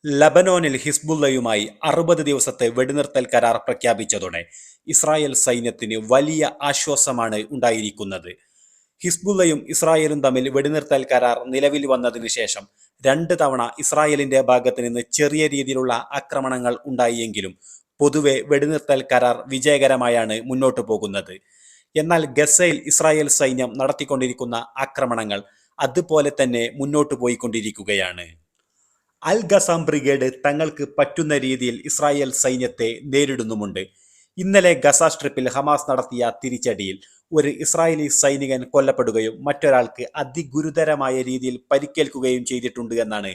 ലബനോനിൽ ഹിസ്ബുള്ളയുമായി 60 ദിവസത്തെ വെടിനിർത്തൽ കരാർ പ്രഖ്യാപിച്ചതോടെ ഇസ്രായേൽ സൈന്യത്തിന് വലിയ ആശ്വാസമാണ് ഉണ്ടായിരിക്കുന്നത്. ഹിസ്ബുള്ളയും ഇസ്രായേലും തമ്മിൽ വെടിനിർത്തൽ കരാർ നിലവിൽ വന്നതിന് ശേഷം 2 തവണ ഇസ്രായേലിന്റെ ഭാഗത്ത് നിന്ന് ചെറിയ രീതിയിലുള്ള ആക്രമണങ്ങൾ ഉണ്ടായെങ്കിലും പൊതുവെ വെടിനിർത്തൽ കരാർ വിജയകരമായാണ് മുന്നോട്ടു പോകുന്നത്. എന്നാൽ ഗസയിൽ ഇസ്രായേൽ സൈന്യം നടത്തിക്കൊണ്ടിരിക്കുന്ന ആക്രമണങ്ങൾ അതുപോലെ തന്നെ മുന്നോട്ടു പോയിക്കൊണ്ടിരിക്കുകയാണ്. അൽ ഖസാം ബ്രിഗേഡ് തങ്ങൾക്ക് പറ്റുന്ന രീതിയിൽ ഇസ്രായേൽ സൈന്യത്തെ നേരിടുന്നുമുണ്ട്. ഇന്നലെ ഗസ സ്ട്രിപ്പിൽ ഹമാസ് നടത്തിയ തിരിച്ചടിയിൽ ഒരു ഇസ്രായേലി സൈനികൻ കൊല്ലപ്പെടുകയും മറ്റൊരാൾക്ക് അതിഗുരുതരമായ രീതിയിൽ പരിക്കേൽക്കുകയും ചെയ്തിട്ടുണ്ട് എന്നാണ്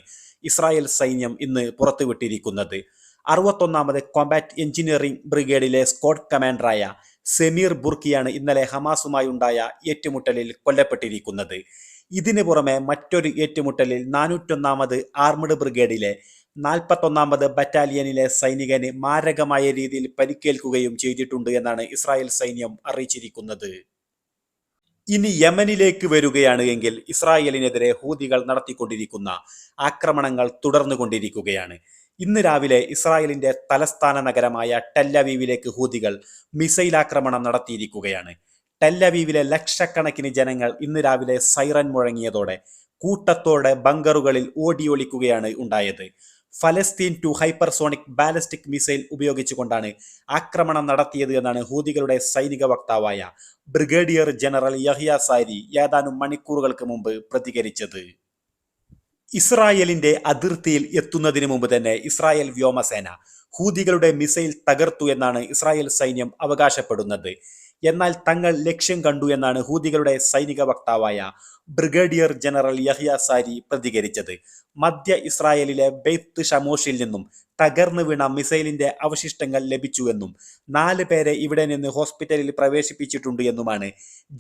ഇസ്രായേൽ സൈന്യം ഇന്ന് പുറത്തുവിട്ടിരിക്കുന്നത്. 61ാമത് കോമ്പാറ്റ് എഞ്ചിനീയറിംഗ് ബ്രിഗേഡിലെ സ്ക്വാഡ് കമാൻഡറായ സെമീർ ബുർക്കിയാണ് ഇന്നലെ ഹമാസുമായി ഉണ്ടായ ഏറ്റുമുട്ടലിൽ കൊല്ലപ്പെട്ടിരിക്കുന്നത്. ഇതിനു പുറമെ മറ്റൊരു ഏറ്റുമുട്ടലിൽ 401ാമത് ആർമഡ് ബ്രിഗേഡിലെ 41ാമത് ബറ്റാലിയനിലെ സൈനികന് മാരകമായ രീതിയിൽ പരിക്കേൽക്കുകയും ചെയ്തിട്ടുണ്ട് എന്നാണ് ഇസ്രായേൽ സൈന്യം അറിയിച്ചിരിക്കുന്നത്. ഇനി യമനിലേക്ക് വരികയാണ് എങ്കിൽ ഇസ്രായേലിനെതിരെ ഹൂതികൾ നടത്തിക്കൊണ്ടിരിക്കുന്ന ആക്രമണങ്ങൾ തുടർന്നുകൊണ്ടിരിക്കുകയാണ്. ഇന്ന് രാവിലെ ഇസ്രായേലിന്റെ തലസ്ഥാന നഗരമായ ടെല്ലവീവിലേക്ക് ഹൂതികൾ മിസൈൽ ആക്രമണം നടത്തിയിരിക്കുകയാണ്. ടെല്ലവീവിലെ ലക്ഷക്കണക്കിന് ജനങ്ങൾ ഇന്ന് രാവിലെ സൈറൻ മുഴങ്ങിയതോടെ കൂട്ടത്തോടെ ബങ്കറുകളിൽ ഓടിയൊളിക്കുകയാണ് ഉണ്ടായത്. ഫലസ്തീൻ ടു ഹൈപ്പർസോണിക് ബാലിസ്റ്റിക് മിസൈൽ ഉപയോഗിച്ചുകൊണ്ടാണ് ആക്രമണം നടത്തിയത് എന്നാണ് ഹൂതികളുടെ സൈനിക വക്താവായ ബ്രിഗേഡിയർ ജനറൽ യഹ്യ സാരി ഏതാനും മണിക്കൂറുകൾക്ക് മുമ്പ് പ്രതികരിച്ചത്. ഇസ്രായേലിന്റെ അതിർത്തിയിൽ എത്തുന്നതിന് മുമ്പ് തന്നെ ഇസ്രായേൽ വ്യോമസേന ഹൂതികളുടെ മിസൈൽ തകർത്തു എന്നാണ് ഇസ്രായേൽ സൈന്യം അവകാശപ്പെടുന്നത്. എന്നാൽ തങ്ങൾ ലക്ഷ്യം കണ്ടു എന്നാണ് ഹൂതികളുടെ സൈനിക വക്താവായ ബ്രിഗേഡിയർ ജനറൽ യഹ്യ സാരി പ്രതികരിച്ചത്. മധ്യ ഇസ്രായേലിലെ ബെയ്ത്ത് ഷമോഷിൽ നിന്നും തകർന്നു വീണ മിസൈലിന്റെ അവശിഷ്ടങ്ങൾ ലഭിച്ചുവെന്നും 4 പേരെ ഇവിടെ നിന്ന് ഹോസ്പിറ്റലിൽ പ്രവേശിപ്പിച്ചിട്ടുണ്ട് എന്നുമാണ്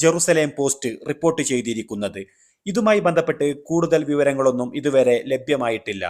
ജെറുസലേം പോസ്റ്റ് റിപ്പോർട്ട് ചെയ്തിരിക്കുന്നത്. ഇതുമായി ബന്ധപ്പെട്ട് കൂടുതൽ വിവരങ്ങളൊന്നും ഇതുവരെ ലഭ്യമായിട്ടില്ല.